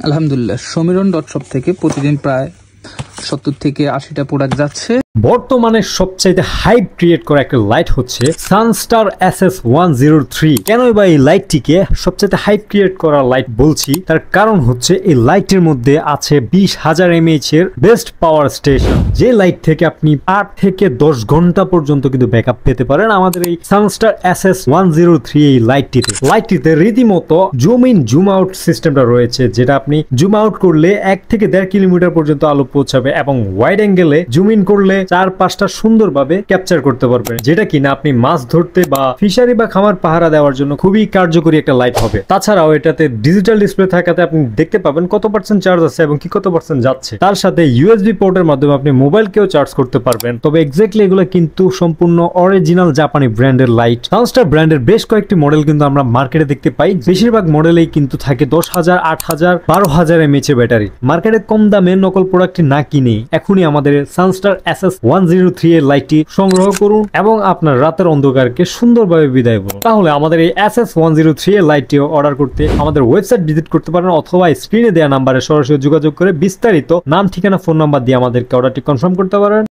আলহামদুলিল্লাহ, সমীরন dot shop থেকে প্রতিদিন প্রায় 70 থেকে 80টা প্রোডাক্ট যাচ্ছে। বর্তমানে সবচাইতে হাইপ ক্রিয়েট করা একটা লাইট হচ্ছে সানস্টার SS103। কেনই বা এই লাইটটিকে সবচাইতে হাইপ ক্রিয়েট করা লাইট বলছি, তার কারণ হচ্ছে এই লাইটের মধ্যে আছে 20,000 mAh এর বেস্ট পাওয়ার স্টেশন, যে লাইট থেকে আপনি 8 থেকে 10 ঘন্টা পর্যন্ত কিন্তু ব্যাকআপ পেতে পারেন আমাদের এই সানস্টার SS103 এই লাইটটিতে রীতিমতো জুম ইন জুম আউট সিস্টেমটা রয়েছে, যেটা আপনি জুম আউট করলে 1 থেকে 1.5 কিলোমিটার পর্যন্ত আলো পৌঁছাবে এবং ওয়াইড অ্যাঙ্গেলে জুম ইন করলে 4-5টা সুন্দরভাবে ক্যাপচার করতে পারবেন, যেটা কিনা আপনি মাছ ধরতে বা ফিশারি বা খামার পাহারা দেওয়ার জন্য খুবই কার্যকরী একটা লাইট হবে। তাছাড়াও এটাতে ডিজিটাল ডিসপ্লে থাকাতে আপনি দেখতে পাবেন কত পার্সেন্ট চার্জ আছে এবং কি কত পার্সেন্ট যাচ্ছে। তার সাথে ইউএসবি পোর্টের মাধ্যমে আপনি মোবাইলকেও চার্জ করতে পারবেন। তবে এক্স্যাক্টলি এগুলো কিন্তু সম্পূর্ণ অরিজিনাল জাপানি ব্র্যান্ডের লাইট। সানস্টার ব্র্যান্ডের বেশ কয়েকটি মডেল কিন্তু আমরা মার্কেটে দেখতে পাই, বেশিরভাগ মডেলেই কিন্তু থাকে 10,000, 8,000, 12,000 mAh ব্যাটারি। মার্কেটে কম দামে নকল প্রোডাক্টটি না কিনে এখনই আমাদের সানস্টার SS103 এর লাইটটি সংগ্রহ করুন এবং আপনার রাতের অন্ধকারকে সুন্দরভাবে বিদায় করুন। তাহলে আমাদের এই SS103 এর লাইটটি অর্ডার করতে আমাদের ওয়েবসাইট ভিজিট করতে পারেন অথবা স্ক্রিনে দেওয়া নাম্বারে সরাসরি যোগাযোগ করে বিস্তারিত নাম, ঠিকানা, ফোন নাম্বার দিয়ে আমাদেরকে অর্ডারটি কনফার্ম করতে পারেন।